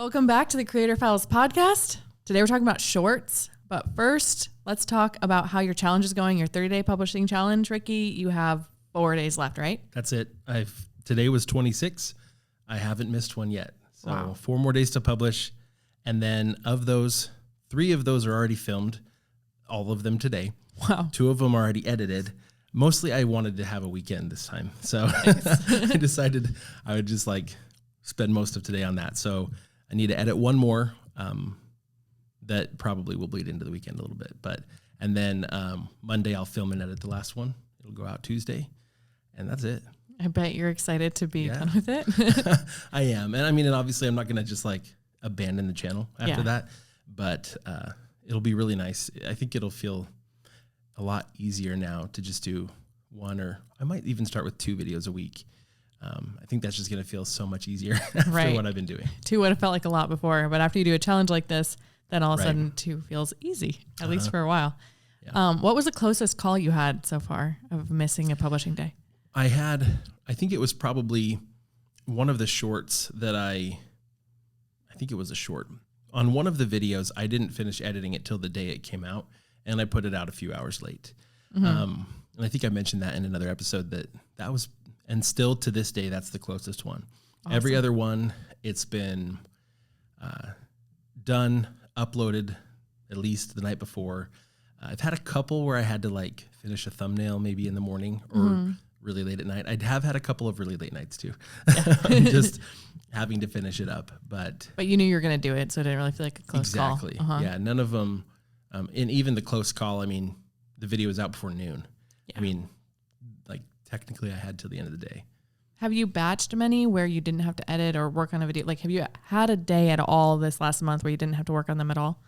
Welcome back to the Creator Files podcast. Today we're talking about shorts, but first let's talk about how your challenge is going, your 30-day publishing challenge. Ricky, you have 4 days left, right? That's it. Today was 26. I haven't missed one yet. So Wow. 4 more days to publish. And then of those, 3 of those are already filmed, all of them today. Wow. 2 of them are already edited. Mostly I wanted to have a weekend this time. So I decided I would just spend most of today on that. So I need to edit 1 more that probably will bleed into the weekend a little bit. And then Monday I'll film and edit the last one. It'll go out Tuesday. And that's it. I bet you're excited to be done with it. I am. And and obviously I'm not going to just abandon the channel after that, but it'll be really nice. I think it'll feel a lot easier now to just do 1, or I might even start with 2 videos a week. I think that's just going to feel so much easier after what I've been doing. 2 would have felt like a lot before, but after you do a challenge like this, then all of a sudden 2 feels easy, at least for a while. Yeah. What was the closest call you had so far of missing a publishing day? I think it was probably one of the shorts that I think it was a short. On one of the videos, I didn't finish editing it till the day it came out, and I put it out a few hours late. Mm-hmm. And I think I mentioned that in another episode that was, and still to this day, that's the closest one. Awesome. Every other one, it's been done, uploaded at least the night before. I've had a couple where I had to finish a thumbnail maybe in the morning or really late at night. I'd have had a couple of really late nights too, just having to finish it up. But you knew you were going to do it, so it didn't really feel like a close call. Exactly. Yeah, none of them. And even the close call, the video was out before noon. Yeah. Technically I had till the end of the day. Have you batched many where you didn't have to edit or work on a video? Have you had a day at all this last month where you didn't have to work on them at all?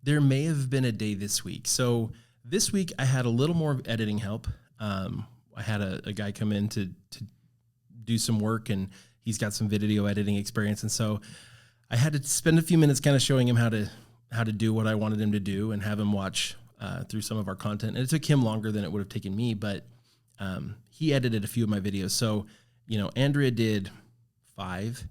There may have been a day this week. So this week I had a little more editing help. I had a guy come in to do some work, and he's got some video editing experience. And so I had to spend a few minutes kind of showing him how to do what I wanted him to do and have him watch through some of our content. And it took him longer than it would have taken me, but he edited a few of my videos. So, Andrea did 5,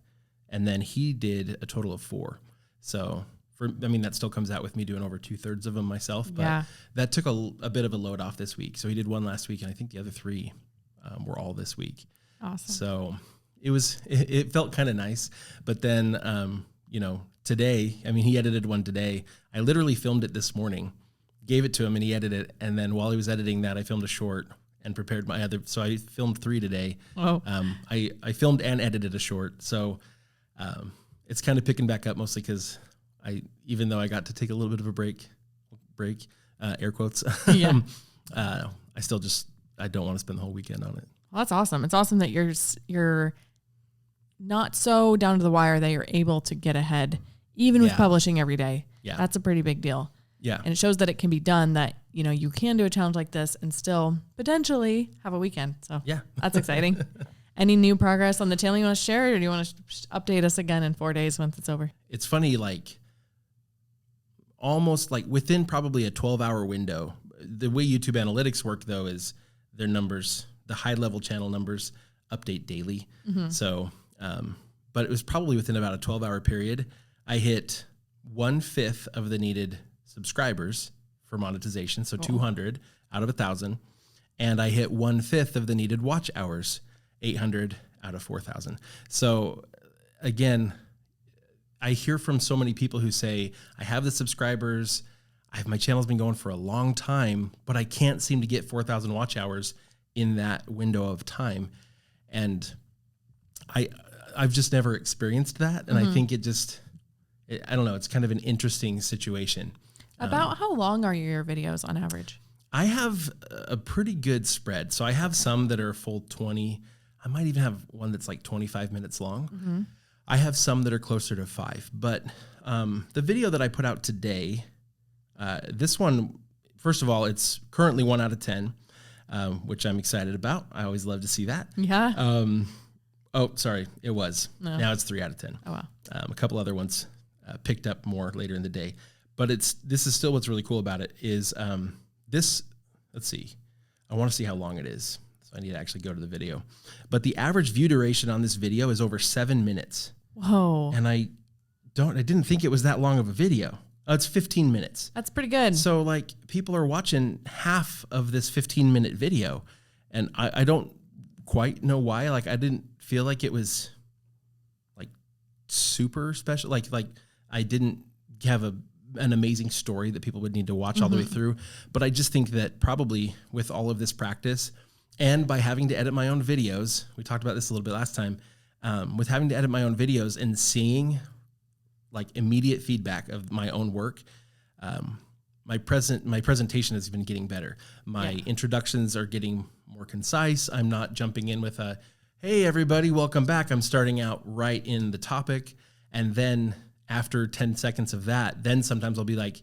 and then he did a total of 4. So that still comes out with me doing over 2/3 of them myself, but that took a bit of a load off this week. So he did 1 last week, and I think the other 3 were all this week. Awesome. So it felt kind of nice, but then, today, he edited 1 today. I literally filmed it this morning, gave it to him, and he edited it. And then while he was editing that, I filmed a short and prepared my other. So I filmed 3 today. Oh. I filmed and edited a short. So it's kind of picking back up, mostly because even though I got to take a little bit of a break, air quotes. Yeah. I still I don't want to spend the whole weekend on it. Well, that's awesome. It's awesome that you're not so down to the wire that you're able to get ahead, even with publishing every day. Yeah. That's a pretty big deal. Yeah. And it shows that it can be done, that, you can do a challenge like this and still potentially have a weekend. So yeah, that's exciting. Any new progress on the channel you want to share, or do you want to update us again in 4 days once it's over? It's funny, almost within probably a 12-hour window. The way YouTube analytics work, though, is their numbers, the high-level channel numbers, update daily. Mm-hmm. So, but it was probably within about a 12-hour period. I hit 1/5 of the needed subscribers for monetization, so 200 out of 1,000, and I hit 1/5 of the needed watch hours, 800 out of 4,000. So, again, I hear from so many people who say, I have the subscribers, my channel's been going for a long time, but I can't seem to get 4,000 watch hours in that window of time. And I've just never experienced that. And I think I don't know, it's kind of an interesting situation. About how long are your videos on average? I have a pretty good spread. So I have some that are a full 20. I might even have one that's 25 minutes long. Mm-hmm. I have some that are closer to 5, but the video that I put out today, this one, first of all, it's currently 1 out of 10, which I'm excited about. I always love to see that. Yeah. Oh, sorry, it was. No. Now it's 3 out of 10. Oh, wow. A couple other ones picked up more later in the day, but this is still what's really cool about it is this. Let's see. I want to see how long it is. I need to actually go to the video. But the average view duration on this video is over 7 minutes. Whoa. And I didn't think it was that long of a video. It's 15 minutes. That's pretty good. So like people are watching half of this 15-minute video, and I don't quite know why. Like I didn't feel like it was like super special. Like I didn't have an amazing story that people would need to watch all the way through. But I just think that probably with all of this practice and by having to edit my own videos, we talked about this a little bit last time, with having to edit my own videos and seeing like immediate feedback of my own work, my presentation has been getting better. My introductions are getting more concise. I'm not jumping in with a, hey, everybody, welcome back. I'm starting out right in the topic. And then after 10 seconds of that, then sometimes I'll be like,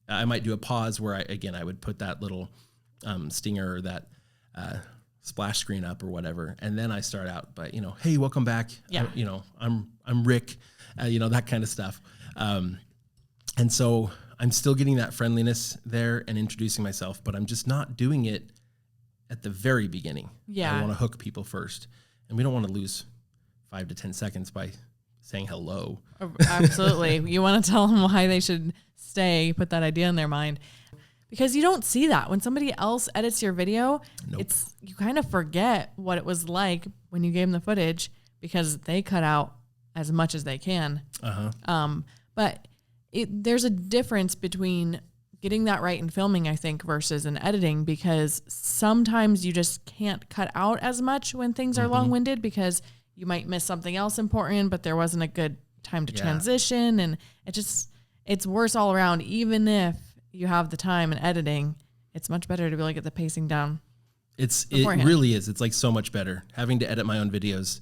I might do a pause where I would put that little stinger or that splash screen up or whatever. And then I start out by, hey, welcome back. Yeah. I'm Rick, that kind of stuff. And so I'm still getting that friendliness there and introducing myself, but I'm just not doing it at the very beginning. Yeah. I want to hook people first, and we don't want to lose 5 to 10 seconds by saying hello. Absolutely. You want to tell them why they should stay, put that idea in their mind. Because you don't see that when somebody else edits your video. Nope. You kind of forget what it was like when you gave them the footage because they cut out as much as they can. But there's a difference between getting that right in filming, I think, versus in editing, because sometimes you just can't cut out as much when things are long-winded because you might miss something else important, but there wasn't a good time to transition. And it's worse all around. Even if you have the time in editing, it's much better to be able to get the pacing down. It really is. It's like so much better. Having to edit my own videos,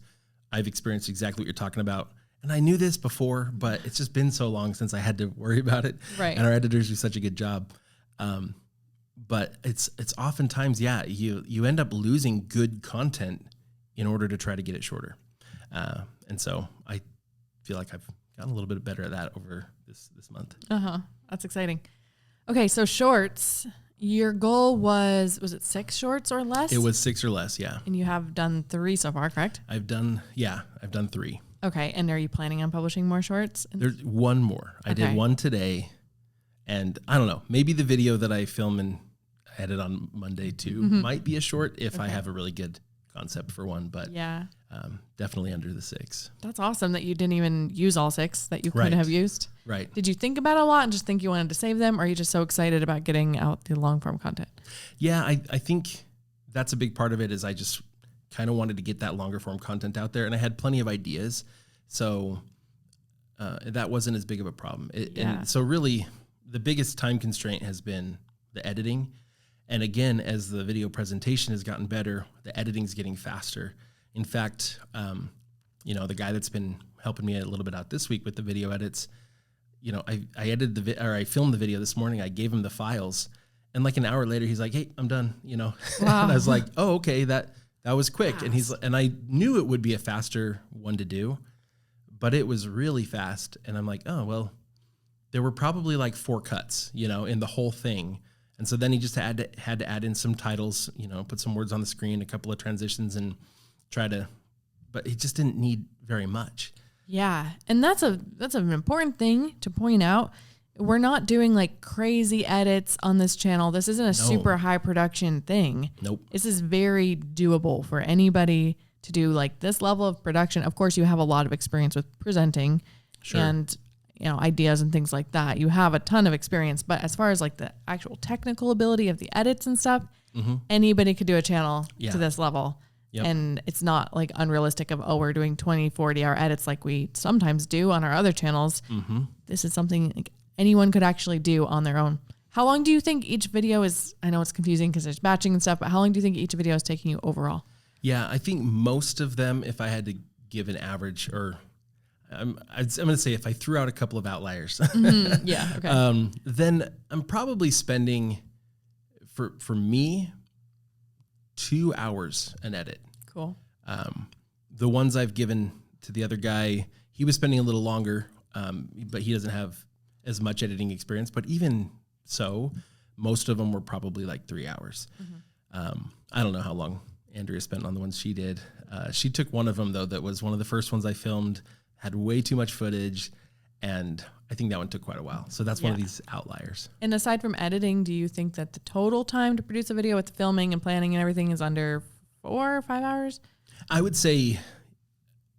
I've experienced exactly what you're talking about. And I knew this before, but it's just been so long since I had to worry about it. Right. And our editors do such a good job. But it's oftentimes, you end up losing good content in order to try to get it shorter. And so I feel like I've gotten a little bit better at that over this month. That's exciting. Okay, so shorts. Your goal was it 6 shorts or less? It was 6 or less, yeah. And you have done 3 so far, correct? I've done 3. Okay, and are you planning on publishing more shorts? There's one more. I did one today, and I don't know, maybe the video that I film and edit on Monday too might be a short if I have a really good concept for one, but definitely under the 6. That's awesome that you didn't even use all 6 that you could have used. Right. Did you think about it a lot and just think you wanted to save them, or are you just so excited about getting out the long form content? Yeah, I think that's a big part of it is I just kind of wanted to get that longer form content out there, and I had plenty of ideas. So that wasn't as big of a problem. And so really the biggest time constraint has been the editing. And again, as the video presentation has gotten better, the editing's getting faster. In fact, the guy that's been helping me a little bit out this week with the video edits, I edited I filmed the video this morning. I gave him the files, and like an hour later, he's like, "Hey, I'm done." Wow. And I was like, "Oh, okay, that was quick." And I knew it would be a faster one to do, but it was really fast. And I'm like, "Oh, well, there were probably like 4 cuts, in the whole thing." And so then he just had to add in some titles, put some words on the screen, a couple of transitions, and but he just didn't need very much. Yeah. And that's an important thing to point out. We're not doing like crazy edits on this channel. This isn't a super high production thing. Nope. This is very doable for anybody to do like this level of production. Of course, you have a lot of experience with presenting and ideas and things like that. You have a ton of experience, but as far as like the actual technical ability of the edits and stuff, anybody could do a channel to this level. Yep. And it's not like unrealistic of, we're doing 20, 40-hour edits like we sometimes do on our other channels. This is something like anyone could actually do on their own. How long do you think each video is? I know it's confusing because there's batching and stuff, but how long do you think each video is taking you overall? Yeah, I think most of them, if I had to give an average, or I'm going to say if I threw out a couple of outliers, Yeah. Okay. Then I'm probably spending for me 2 hours an edit. Cool. The ones I've given to the other guy, he was spending a little longer, but he doesn't have as much editing experience. But even so, most of them were probably like 3 hours. I don't know how long Andrea spent on the ones she did. She took one of them though that was one of the first ones I filmed. had way too much footage, and I think that one took quite a while. So that's one of these outliers. And aside from editing, do you think that the total time to produce a video with the filming and planning and everything is under 4 or 5 hours? I would say,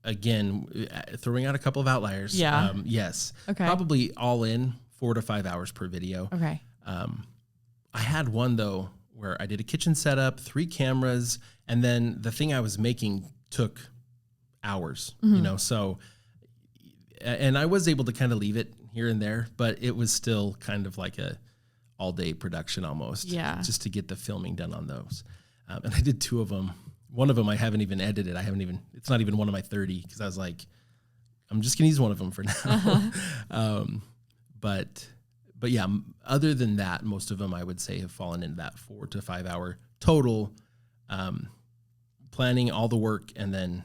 again, throwing out a couple of outliers. Yeah. Yes. Okay. Probably all in 4 to 5 hours per video. Okay. I had one though where I did a kitchen setup, 3 cameras, and then the thing I was making took hours, you know, so, and I was able to kind of leave it here and there, but it was still kind of like a all day production almost, just to get the filming done on those. And I did 2 of them. One of them I haven't even edited. It's not even one of my 30 because I was like, I'm just gonna use one of them for now. But yeah, other than that, most of them I would say have fallen into that 4 to 5 hour total, planning all the work and then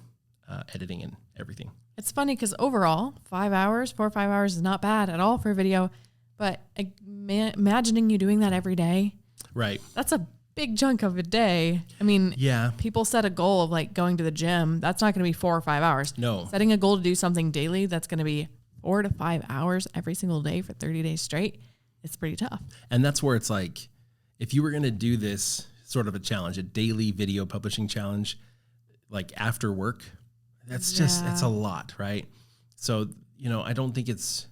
editing and everything. It's funny because overall, 4 or 5 hours is not bad at all for a video. But imagining you doing that every day, right? That's a big chunk of a day. I mean, people set a goal of like going to the gym. That's not going to be 4 or 5 hours. No. Setting a goal to do something daily, that's going to be 4 to 5 hours every single day for 30 days straight. It's pretty tough. And that's where it's like, if you were going to do this sort of a challenge, a daily video publishing challenge, like after work, that's it's a lot, right? So, you know, I don't think it's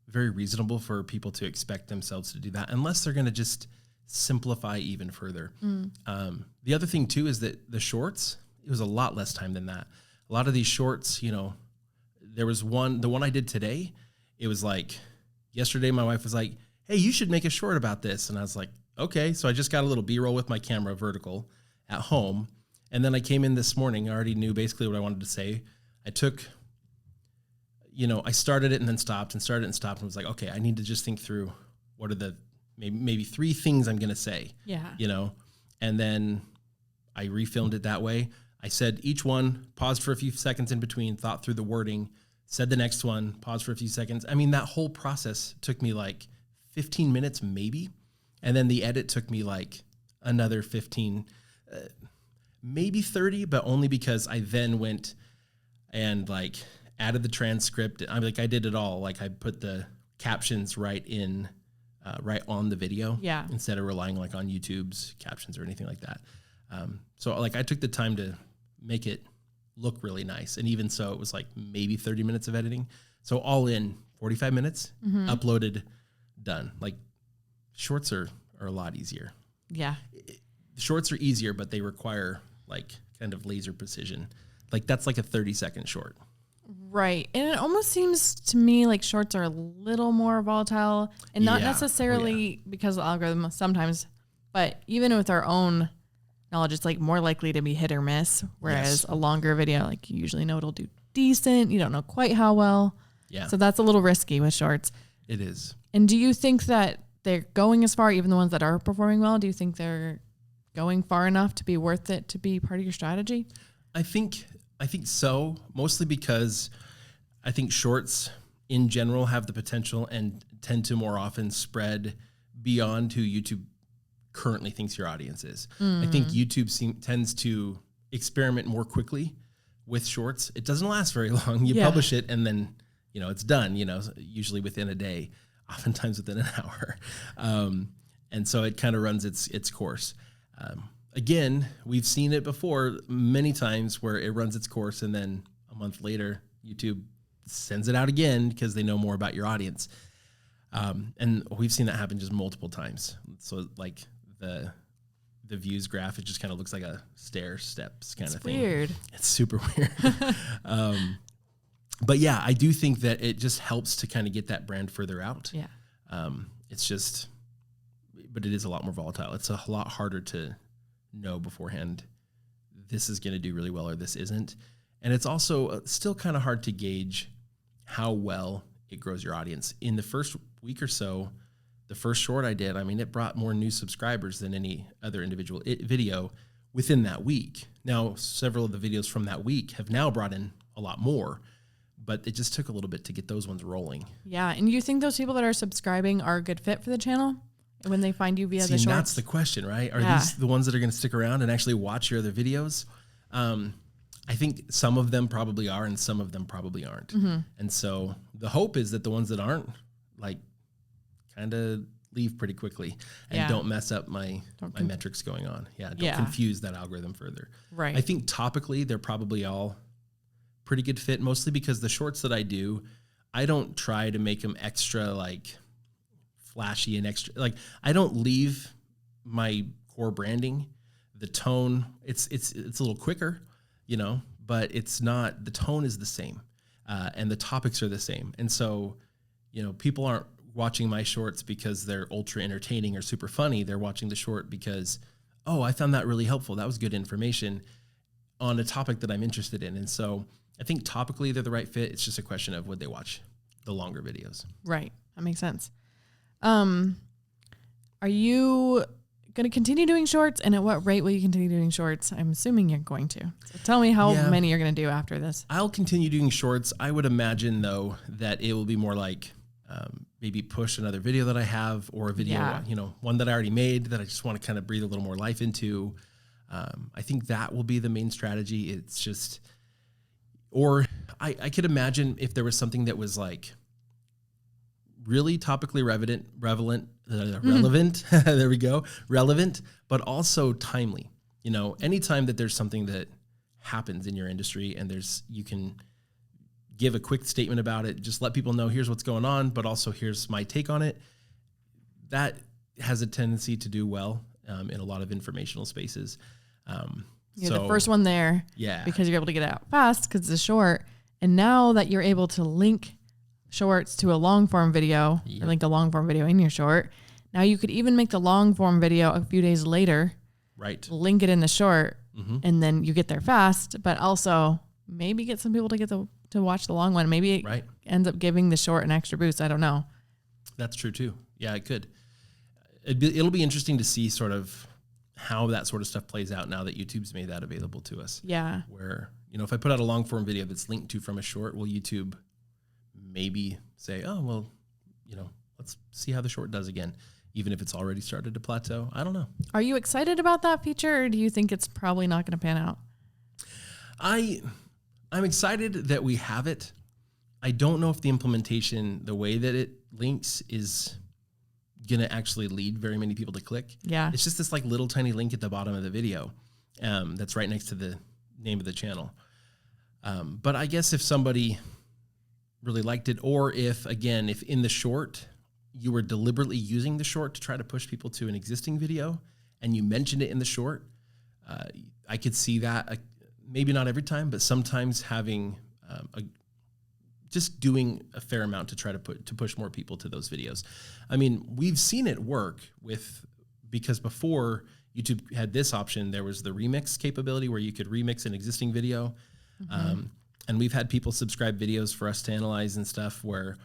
very reasonable for people to expect themselves to do that unless they're going to just simplify even further. The other thing too is that the shorts, it was a lot less time than that. A lot of these shorts, you know, there was the one I did today, it was like yesterday my wife was like, hey, you should make a short about this. And I was like, okay. So I just got a little B-roll with my camera vertical at home. And then I came in this morning, I already knew basically what I wanted to say. I took, you know, I started it and then stopped and started and stopped and was like, okay, I need to just think through what are the maybe 3 things I'm going to say, you know? And then I refilmed it that way. I said each one, paused for a few seconds in between, thought through the wording, said the next one, paused for a few seconds. I mean, that whole process took me like 15 minutes maybe. And then the edit took me like another 15, maybe 30, but only because I then went and like added the transcript. I like, I did it all. Like I put the captions right on the video instead of relying like on YouTube's captions or anything like that. So like I took the time to make it look really nice. And even so it was like maybe 30 minutes of editing. So all in 45 minutes, uploaded, done. Like shorts are a lot easier. Yeah. Shorts are easier, but they require like kind of laser precision. Like that's like a 30-second short. Right. And it almost seems to me like shorts are a little more volatile and not necessarily because of the algorithm sometimes, but even with our own knowledge, it's like more likely to be hit or miss. Whereas a longer video, like you usually know it'll do decent. You don't know quite how well. Yeah. So that's a little risky with shorts. It is. And do you think that they're going as far, even the ones that are performing well? Do you think they're going far enough to be worth it to be part of your strategy? I think so, mostly because I think shorts in general have the potential and tend to more often spread beyond who YouTube currently thinks your audience is. I think YouTube tends to experiment more quickly with shorts. It doesn't last very long. You publish it and then, you know, it's done, you know, usually within a day, oftentimes within an hour. And so it kind of runs its course. Again, we've seen it before many times where it runs its course and then a month later, YouTube sends it out again because they know more about your audience. And we've seen that happen just multiple times. So like the views graph, it just kind of looks like a stair steps kind of thing. Weird. It's super weird. But yeah, I do think that it just helps to kind of get that brand further out. Yeah. But it is a lot more volatile. It's a lot harder to know beforehand, this is going to do really well or this isn't. And it's also still kind of hard to gauge how well it grows your audience. In the first week or so, the first short I did, I mean, it brought more new subscribers than any other individual video within that week. Now, several of the videos from that week have now brought in a lot more, but it just took a little bit to get those ones rolling. Yeah. And you think those people that are subscribing are a good fit for the channel when they find you via the shorts? That's the question, right? Are these the ones that are going to stick around and actually watch your other videos? I think some of them probably are and some of them probably aren't. And so the hope is that the ones that aren't, like, kind of leave pretty quickly and don't mess up my metrics going on. Don't confuse that algorithm further. Right. I think topically they're probably all pretty good fit, mostly because the shorts that I do, I don't try to make them extra like flashy and extra, like I don't leave my core branding, the tone. It's a little quicker, but it's not, the tone is the same. And the topics are the same. And so, people aren't watching my shorts because they're ultra entertaining or super funny. They're watching the short because, oh, I found that really helpful. That was good information on a topic that I'm interested in. And so I think topically they're the right fit. It's just a question of would they watch the longer videos. Right. That makes sense. Are you going to continue doing shorts, and at what rate will you continue doing shorts? I'm assuming you're going to. So tell me how many you're going to do after this. I'll continue doing shorts. I would imagine, though, that it will be more like maybe push another video that I have, or a video, one that I already made that I just want to kind of breathe a little more life into. I think that will be the main strategy. It's just, or I could imagine if there was something that was like really topically relevant, there we go, relevant, but also timely. Anytime that there's something that happens in your industry and you can give a quick statement about it, just let people know here's what's going on, but also here's my take on it. That has a tendency to do well in a lot of informational spaces. You're the first one there, because you're able to get it out fast because it's short. And now that you're able to link shorts to a long form video, or link a long form video in your short, now you could even make the long form video a few days later, right? Link it in the short, and then you get there fast, but also maybe get some people to watch the long one. Maybe it ends up giving the short an extra boost. I don't know. That's true too. Yeah, it could. It'll be interesting to see sort of how that sort of stuff plays out now that YouTube's made that available to us. Yeah. Where, if I put out a long form video that's linked to from a short, will YouTube maybe say, oh, well, let's see how the short does again, even if it's already started to plateau? I don't know. Are you excited about that feature, or do you think it's probably not going to pan out? I'm excited that we have it. I don't know if the implementation, the way that it links, is going to actually lead very many people to click. Yeah. It's just this like little tiny link at the bottom of the video that's right next to the name of the channel. But I guess if somebody really liked it, or if in the short, you were deliberately using the short to try to push people to an existing video and you mentioned it in the short, I could see that, maybe not every time, but sometimes having just doing a fair amount to try to push more people to those videos. I mean, we've seen it work because before YouTube had this option, there was the remix capability where you could remix an existing video. And we've had people subscribe videos for us to analyze and stuff where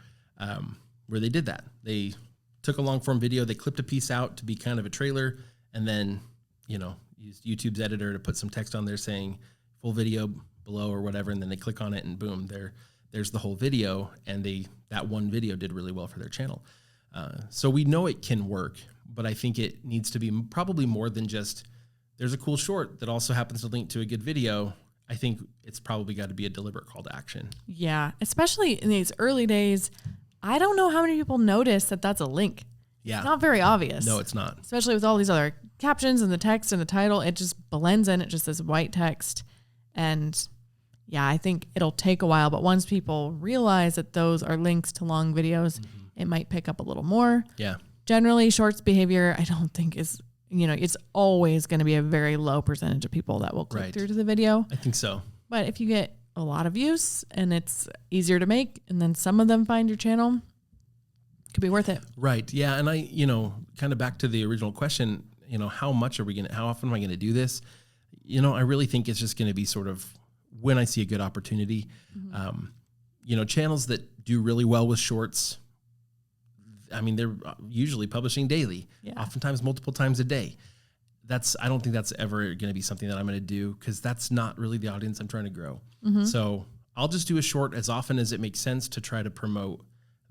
they did that. They took a long form video, they clipped a piece out to be kind of a trailer, and then, used YouTube's editor to put some text on there saying full video below or whatever. And then they click on it and boom, there's the whole video. And that one video did really well for their channel. So we know it can work, but I think it needs to be probably more than just, there's a cool short that also happens to link to a good video. I think it's probably got to be a deliberate call to action. Yeah. Especially in these early days. I don't know how many people notice that that's a link. Yeah. It's not very obvious. No, it's not. Especially with all these other captions and the text and the title, it just blends in. It just this white text. And yeah, I think it'll take a while, but once people realize that those are links to long videos, it might pick up a little more. Yeah. Generally, shorts behavior, I don't think is, it's always going to be a very low percentage of people that will click through to the video. I think so. But if you get a lot of views and it's easier to make, and then some of them find your channel, it could be worth it. Right. Yeah. And I, kind of back to the original question, how often am I going to do this? I really think it's just going to be sort of when I see a good opportunity. Channels that do really well with shorts, I mean, they're usually publishing daily, oftentimes multiple times a day. I don't think that's ever going to be something that I'm going to do, because that's not really the audience I'm trying to grow. So I'll just do a short as often as it makes sense to try to promote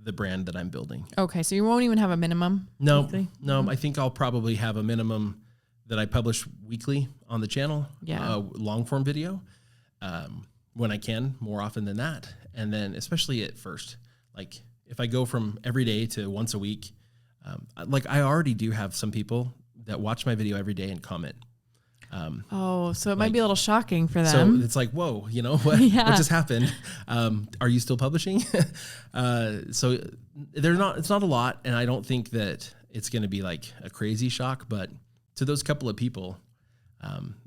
the brand that I'm building. Okay. So you won't even have a minimum? No, weekly? No. I think I'll probably have a minimum that I publish weekly on the channel, long form video. when I can, more often than that. And then especially at first, like if I go from every day to once a week, like I already do have some people that watch my video every day and comment. So it might be a little shocking for them. So it's like, whoa, you know, what just happened? Are you still publishing? So it's not a lot. And I don't think that it's going to be like a crazy shock, but to those couple of people,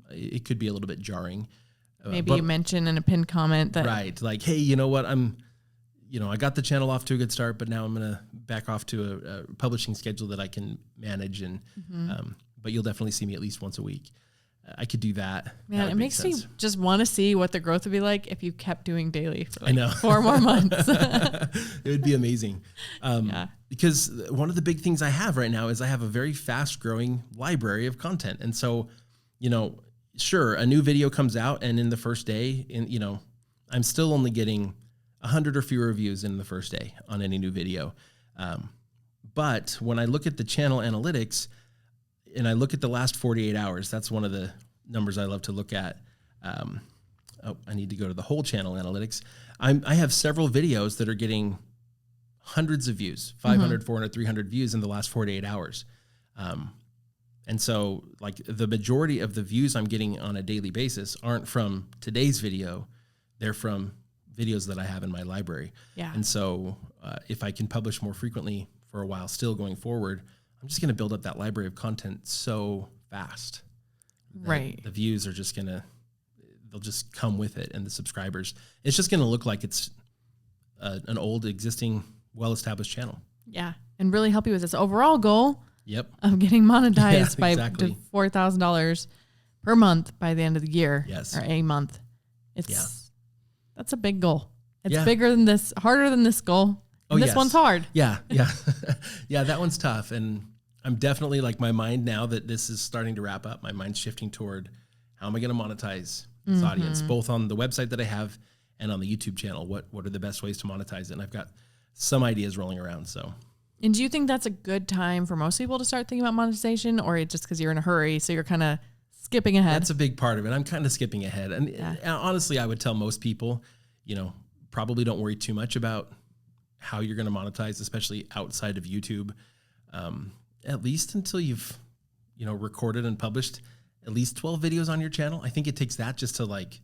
it could be a little bit jarring. Maybe you mention in a pinned comment that. Right. Like, hey, you know what? I got the channel off to a good start, but now I'm going to back off to a publishing schedule that I can manage. And, but you'll definitely see me at least once a week. I could do that. Man, it makes me just want to see what the growth would be like if you kept doing daily for like I know. 4 more months. It would be amazing. Because one of the big things I have right now is I have a very fast growing library of content. And so, sure, a new video comes out and in the first day, I'm still only getting 100 or fewer views in the first day on any new video. But when I look at the channel analytics, and I look at the last 48 hours, that's one of the numbers I love to look at. I need to go to the whole channel analytics. I have several videos that are getting hundreds of views, 500, 400, 300 views in the last 48 hours. And so like the majority of the views I'm getting on a daily basis aren't from today's video. They're from videos that I have in my library. Yeah. And so if I can publish more frequently for a while still going forward, I'm just going to build up that library of content so fast. Right. The views are just they'll just come with it. And the subscribers, it's just going to look like it's an old existing, well-established channel. Yeah. And really help you with this overall goal of getting monetized by $4,000 per month by the end of the year. Yes. Or a month. That's a big goal. It's bigger than this, harder than this goal. And this one's hard. Yeah. Yeah, that one's tough. And I'm definitely like my mind now that this is starting to wrap up, my mind's shifting toward how am I going to monetize this audience, both on the website that I have and on the YouTube channel. What are the best ways to monetize it? And I've got some ideas rolling around. So. And do you think that's a good time for most people to start thinking about monetization, or just because you're in a hurry, so you're kind of skipping ahead? That's a big part of it. I'm kind of skipping ahead. And honestly, I would tell most people, probably don't worry too much about how you're going to monetize, especially outside of YouTube, at least until you've, recorded and published at least 12 videos on your channel. I think it takes that just to like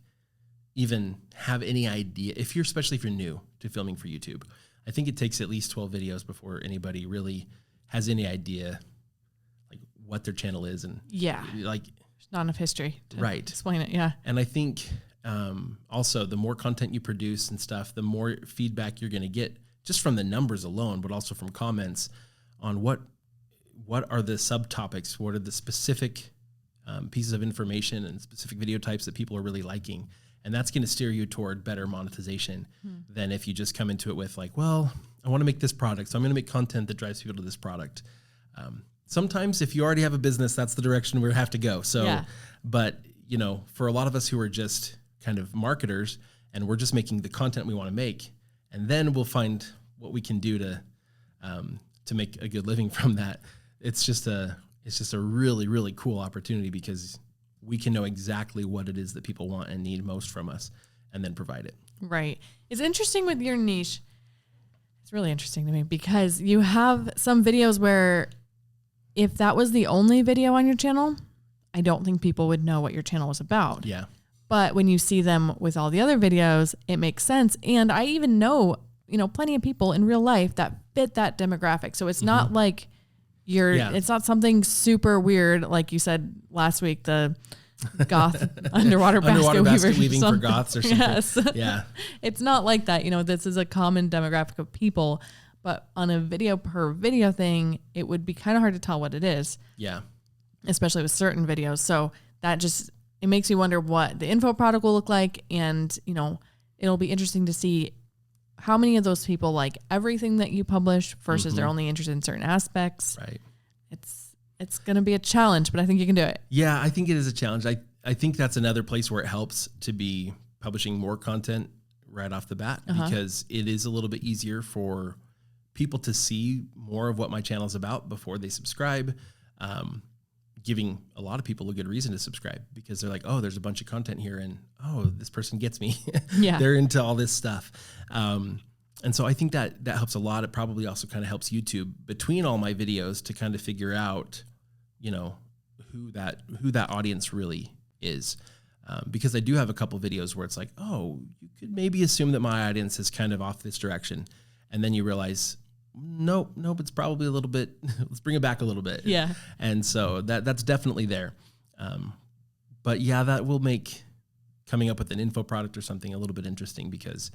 even have any idea, especially if you're new to filming for YouTube. I think it takes at least 12 videos before anybody really has any idea like what their channel is. And like there's not enough history to explain it. Yeah. And I think also the more content you produce and stuff, the more feedback you're going to get just from the numbers alone, but also from comments on what are the subtopics, what are the specific pieces of information and specific video types that people are really liking. And that's going to steer you toward better monetization than if you just come into it with like, well, I want to make this product, so I'm going to make content that drives people to this product. Sometimes if you already have a business, that's the direction we have to go. So, but for a lot of us who are just kind of marketers and we're just making the content we want to make, and then we'll find what we can do to make a good living from that. It's just a really, really cool opportunity because we can know exactly what it is that people want and need most from us and then provide it. Right. It's interesting with your niche. It's really interesting to me because you have some videos where if that was the only video on your channel, I don't think people would know what your channel was about. Yeah. But when you see them with all the other videos, it makes sense. And I even know, plenty of people in real life that fit that demographic. So it's not like it's not something super weird. Like you said last week, the goth underwater basket weaving for goths or something. Yes. Yeah. It's not like that. This is a common demographic of people, but on a video per video thing, it would be kind of hard to tell what it is. Yeah. Especially with certain videos. So that it makes me wonder what the info product will look like. And, it'll be interesting to see how many of those people like everything that you publish versus they're only interested in certain aspects. Right. It's going to be a challenge, but I think you can do it. Yeah, I think it is a challenge. I think that's another place where it helps to be publishing more content right off the bat because it is a little bit easier for people to see more of what my channel is about before they subscribe. giving a lot of people a good reason to subscribe because they're like, oh, there's a bunch of content here and oh, this person gets me. Yeah. They're into all this stuff. And so I think that helps a lot. It probably also kind of helps YouTube between all my videos to kind of figure out, you know, who that audience really is. Because I do have a couple videos where it's like, oh, you could maybe assume that my audience is kind of off this direction. And then you realize, nope, it's probably a little bit, let's bring it back a little bit. Yeah. And so that's definitely there. But yeah, that will make coming up with an info product or something a little bit interesting because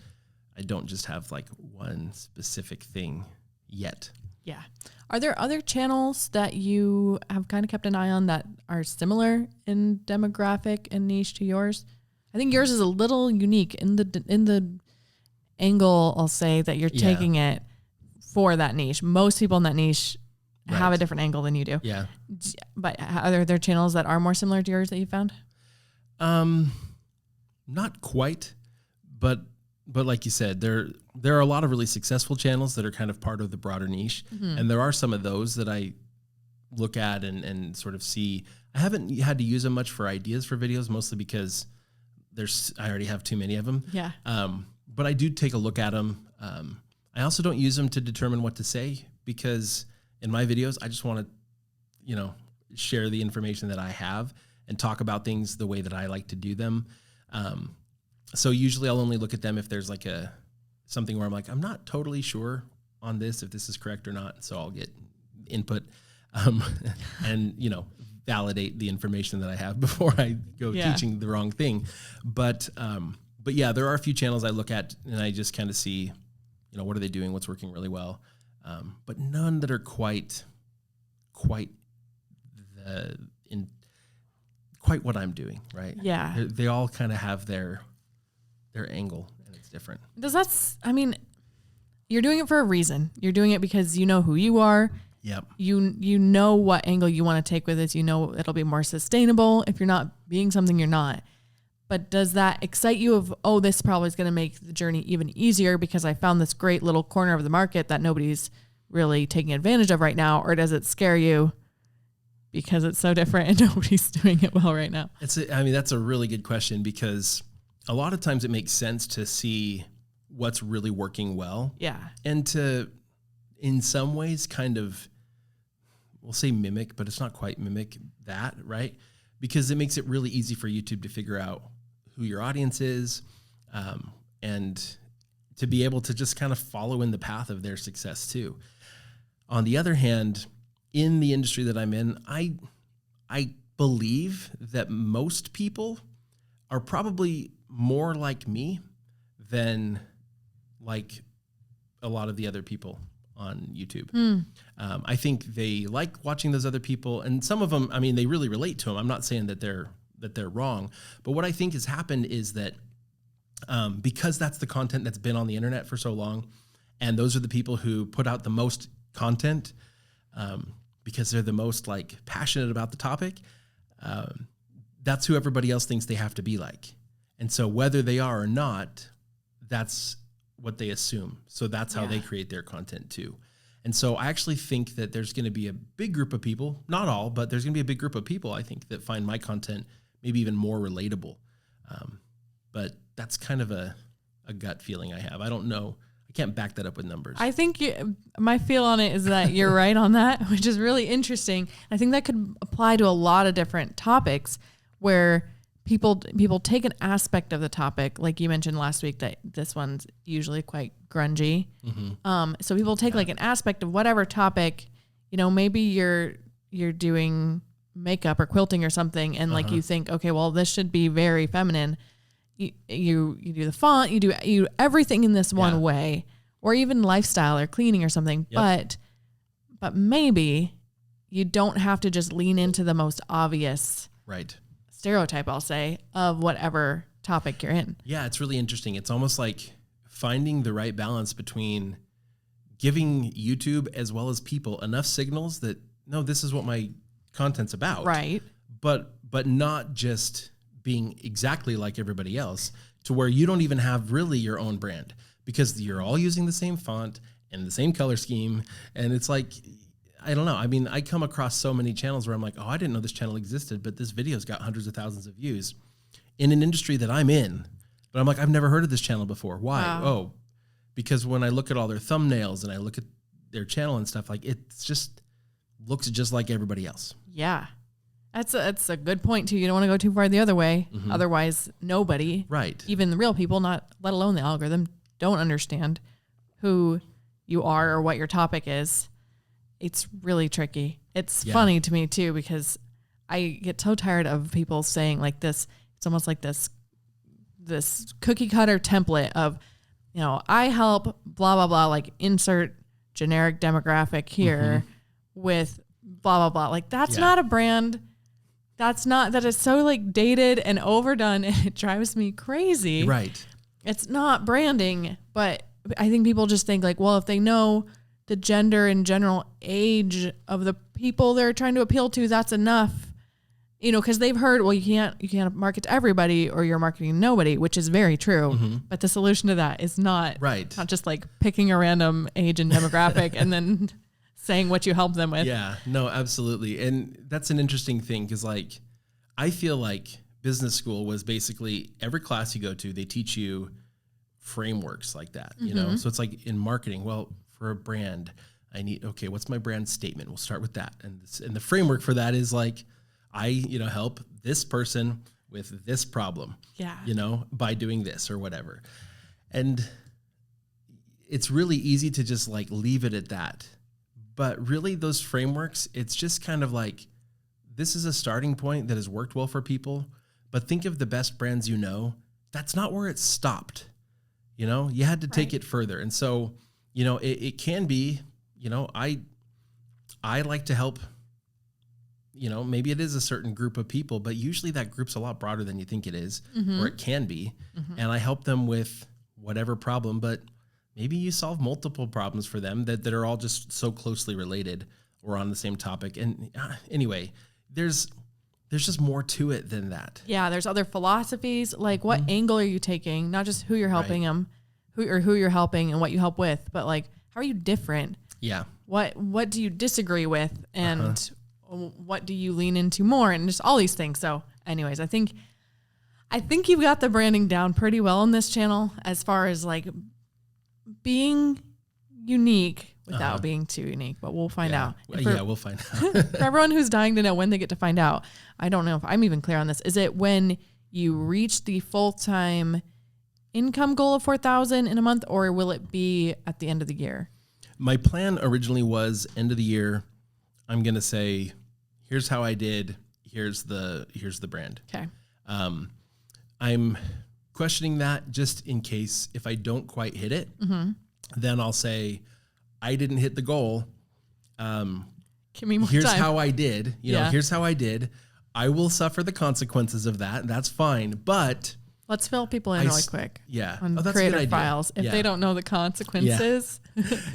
I don't just have like one specific thing yet. Yeah. Are there other channels that you have kind of kept an eye on that are similar in demographic and niche to yours? I think yours is a little unique in the angle, I'll say, that you're taking it for that niche. Most people in that niche have a different angle than you do. Yeah. But are there channels that are more similar to yours that you found? Not quite, but like you said, there are a lot of really successful channels that are kind of part of the broader niche. Mm-hmm. And there are some of those that I look at and sort of see. I haven't had to use them much for ideas for videos, mostly because I already have too many of them. Yeah. But I do take a look at them. I also don't use them to determine what to say because in my videos, I just want to, you know, share the information that I have and talk about things the way that I like to do them. So usually I'll only look at them if there's like something where I'm like, I'm not totally sure on this, if this is correct or not. So I'll get input, and, you know, validate the information that I have before I go teaching the wrong thing. But yeah, there are a few channels I look at and I just kind of see, you know, what are they doing? What's working really well? But none that are quite what I'm doing. Right. Yeah. They all kind of have their angle and it's different. You're doing it for a reason. You're doing it because you know who you are. Yep. You know what angle you want to take with this. You know it'll be more sustainable if you're not being something you're not. But does that excite you of, oh, this probably is going to make the journey even easier because I found this great little corner of the market that nobody's really taking advantage of right now? Or does it scare you because it's so different and nobody's doing it well right now? That's a really good question because a lot of times it makes sense to see what's really working well. Yeah. And to, in some ways, kind of, we'll say mimic, but it's not quite mimic that, right? Because it makes it really easy for YouTube to figure out who your audience is, and to be able to just kind of follow in the path of their success too. On the other hand, in the industry that I'm in, I believe that most people are probably more like me than like a lot of the other people on YouTube. I think they like watching those other people, and some of them, they really relate to them. I'm not saying that they're wrong, but what I think has happened is that because that's the content that's been on the internet for so long, and those are the people who put out the most content because they're the most like passionate about the topic. That's who everybody else thinks they have to be like. And so whether they are or not, that's what they assume. So that's how they create their content too. And so I actually think that there's going to be a big group of people, not all, but there's going to be a big group of people, I think, that find my content maybe even more relatable. But that's kind of a gut feeling I have. I don't know. I can't back that up with numbers. I think my feel on it is that you're right on that, which is really interesting. I think that could apply to a lot of different topics where people take an aspect of the topic, like you mentioned last week, that this one's usually quite grungy. Mm-hmm. So people take like an aspect of whatever topic, maybe you're doing makeup or quilting or something, and like you think, okay, well, this should be very feminine. You do the font, you do everything in this one way, or even lifestyle or cleaning or something. Yep. But maybe you don't have to just lean into the most obvious stereotype, I'll say, of whatever topic you're in. Yeah, it's really interesting. It's almost like finding the right balance between giving YouTube as well as people enough signals that, no, this is what my content's about. Right. But not just being exactly like everybody else to where you don't even have really your own brand because you're all using the same font and the same color scheme. And it's like, I don't know. I mean, I come across so many channels where I'm like, oh, I didn't know this channel existed, but this video's got hundreds of thousands of views in an industry that I'm in. But I'm like, I've never heard of this channel before. Why? Wow. Oh, because when I look at all their thumbnails and I look at their channel and stuff, like it's just looks just like everybody else. Yeah. That's a good point too. You don't want to go too far the other way. Mm-hmm. Otherwise, nobody, Right. even the real people, not let alone the algorithm, don't understand who you are or what your topic is. It's really tricky. It's funny to me too, because I get so tired of people saying like this. It's almost like this cookie cutter template of, you know, I help blah, blah, blah, like insert generic demographic here with blah, blah, blah. Like that's not a brand. That is so like dated and overdone, and it drives me crazy. Right. It's not branding, but I think people just think like, well, if they know the gender and general age of the people they're trying to appeal to, that's enough. You know, because they've heard, well, you can't market to everybody or you're marketing nobody, which is very true. But the solution to that is not not just like picking a random age and demographic and then saying what you help them with. Yeah, no, absolutely. And that's an interesting thing because like I feel like business school was basically every class you go to, they teach you frameworks like that, you know? So it's like in marketing, well, for a brand, okay, what's my brand statement? We'll start with that. And the framework for that is like, I, you know, help this person with this problem, you know, by doing this or whatever. And it's really easy to just like leave it at that. But really those frameworks, it's just kind of like, this is a starting point that has worked well for people, but think of the best brands you know. That's not where it stopped. You know, you had to take it further. And so, you know, it can be, you know, I like to help, you know, maybe it is a certain group of people, but usually that group's a lot broader than you think it is, or it can be. And I help them with whatever problem, but maybe you solve multiple problems for them that are all just so closely related or on the same topic. And anyway, there's just more to it than that. Yeah, there's other philosophies. Like what angle are you taking? Not just who you're helping them, who you're helping and what you help with, but like how are you different? Yeah. What do you disagree with, and what do you lean into more, and just all these things. So, anyways, I think you've got the branding down pretty well on this channel as far as like being unique without being too unique, but we'll find out. We'll find out. For everyone who's dying to know when they get to find out, I don't know if I'm even clear on this. Is it when you reach the full-time income goal of $4,000 in a month, or will it be at the end of the year? My plan originally was end of the year. I'm going to say, here's how I did. Here's the brand. Okay. I'm questioning that just in case if I don't quite hit it, then I'll say, I didn't hit the goal. Give me more here's time. how I did. You know, here's how I did. I will suffer the consequences of that. That's fine. But let's fill people in really quick. Yeah. On that's creator a good idea. files if they don't know the consequences.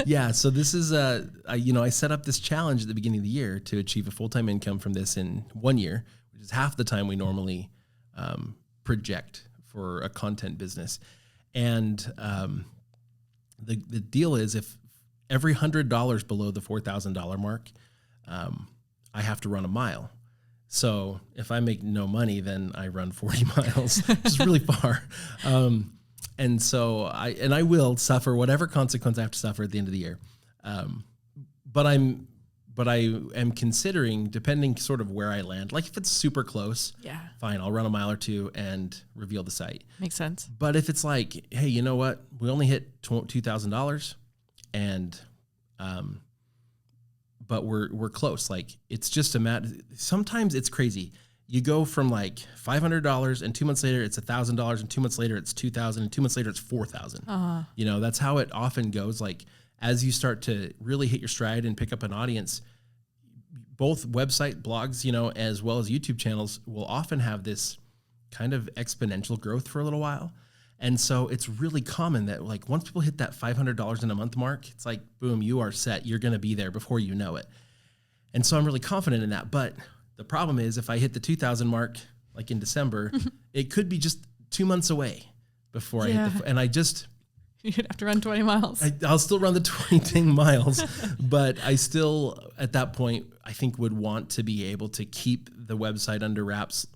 Yeah. So this is I set up this challenge at the beginning of the year to achieve a full-time income from this in 1 year, which is half the time we normally project for a content business. And the deal is if every $100 below the $4,000 mark, I have to run a mile. So if I make no money, then I run 40 miles, which is really far. And so I will suffer whatever consequence I have to suffer at the end of the year. But I am considering, depending sort of where I land, like if it's super close, fine, I'll run a mile or two and reveal the site. Makes sense. But if it's like, hey, you know what? We only hit $2,000 and, but we're close. Like it's just a matter. Sometimes it's crazy. You go from like $500 and 2 months later it's $1,000 and 2 months later it's $2,000 and 2 months later it's $4,000. You know, that's how it often goes. Like as you start to really hit your stride and pick up an audience, both website blogs, you know, as well as YouTube channels will often have this kind of exponential growth for a little while. And so it's really common that like once people hit that $500 in a month mark, it's like, boom, you are set. You're going to be there before you know it. And so I'm really confident in that. But the problem is if I hit the 2,000 mark, like in December, it could be just 2 months away before I hit and You'd have to run 20 miles. I'll still run the 20 miles, but I still, at that point, I think would want to be able to keep the website under wraps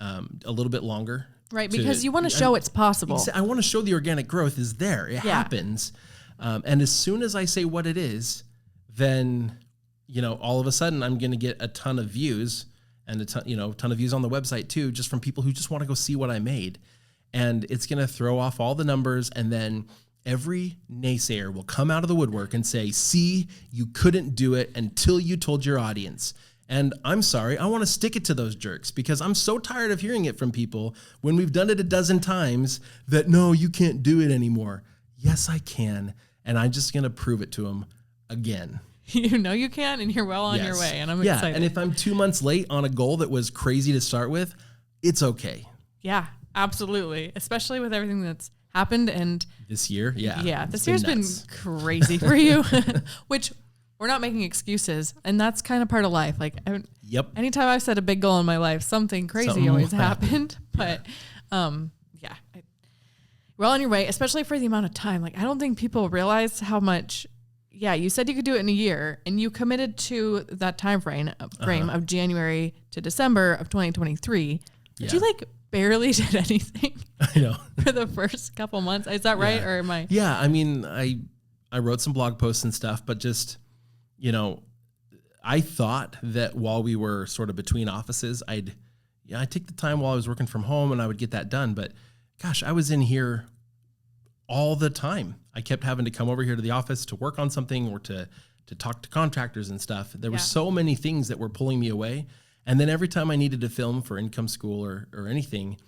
a little bit longer. Right, because you want to show it's possible. I want to show the organic growth is there. It happens. And as soon as I say what it is, then, all of a sudden I'm going to get a ton of views and a ton of views on the website too, just from people who just want to go see what I made. And it's going to throw off all the numbers. And then every naysayer will come out of the woodwork and say, see, you couldn't do it until you told your audience. And I'm sorry, I want to stick it to those jerks because I'm so tired of hearing it from people when we've done it a dozen times that, no, you can't do it anymore. Yes, I can. And I'm just going to prove it to them again. You know you can, and you're well on your way. And I'm excited. And if I'm 2 months late on a goal that was crazy to start with, it's okay. Yeah, absolutely. Especially with everything that's happened. And this year, this year's been crazy for you, which we're not making excuses. And that's kind of part of life. Like, anytime I've set a big goal in my life, something crazy always happened. But well on your way, especially for the amount of time. Like, I don't think people realize how much. Yeah, you said you could do it in a year, and you committed to that time frame of January to December of 2023. But you barely did anything. I know. For the first couple months. Is that right? Or am I? Yeah, I mean, I wrote some blog posts and stuff, but just, I thought that while we were sort of between offices, I'd take the time while I was working from home and I would get that done. But gosh, I was in here all the time. I kept having to come over here to the office to work on something or to talk to contractors and stuff. There were so many things that were pulling me away. And then every time I needed to film for Income School or anything,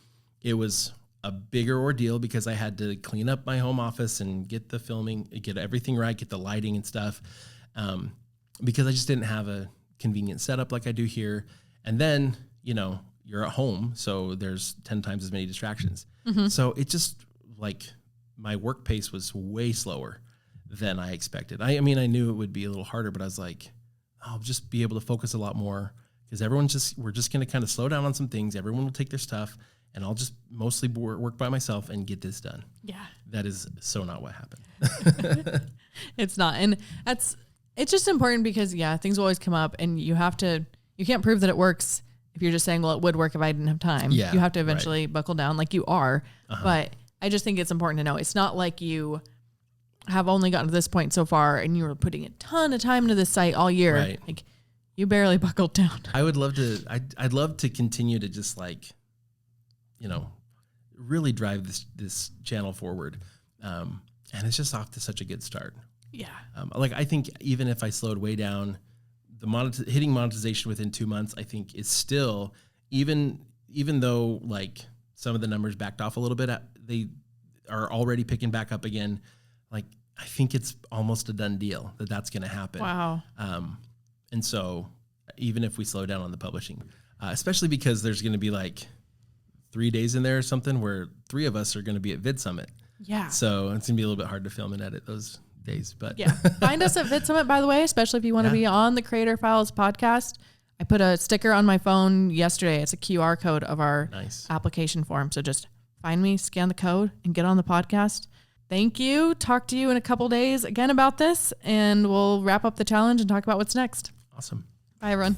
it was a bigger ordeal because I had to clean up my home office and get the filming, get everything right, get the lighting and stuff, because I just didn't have a convenient setup like I do here. And then, you're at home, so there's 10 times as many distractions. Mm-hmm. So it just my work pace was way slower than I expected. I mean, I knew it would be a little harder, but I was like, I'll just be able to focus a lot more because we're just going to kind of slow down on some things. Everyone will take their stuff and I'll just mostly work by myself and get this done. Yeah. That is so not what happened. It's not. And it's just important because things will always come up and you can't prove that it works if you're just saying, well, it would work if I didn't have time. Yeah, you have to eventually buckle down like you are. But I just think it's important to know. It's not like you have only gotten to this point so far and you were putting a ton of time into this site all year. Right. Like you barely buckled down. I'd love to continue to just really drive this channel forward. And it's just off to such a good start. Yeah. I think even if I slowed way down, hitting monetization within 2 months, I think is still, even though some of the numbers backed off a little bit, they are already picking back up again. I think it's almost a done deal that that's going to happen. Wow. And so even if we slow down on the publishing, especially because there's going to be 3 days in there or something where 3 of us are going to be at Vid Summit. Yeah. So it's going to be a little bit hard to film and edit those days, but find us at Vid Summit, by the way, especially if you want to be on the Creator Files podcast. I put a sticker on my phone yesterday. It's a QR code of our application form. So just find me, scan the code, and get on the podcast. Thank you. Talk to you in a couple days again about this, and we'll wrap up the challenge and talk about what's next. Awesome. Bye, everyone.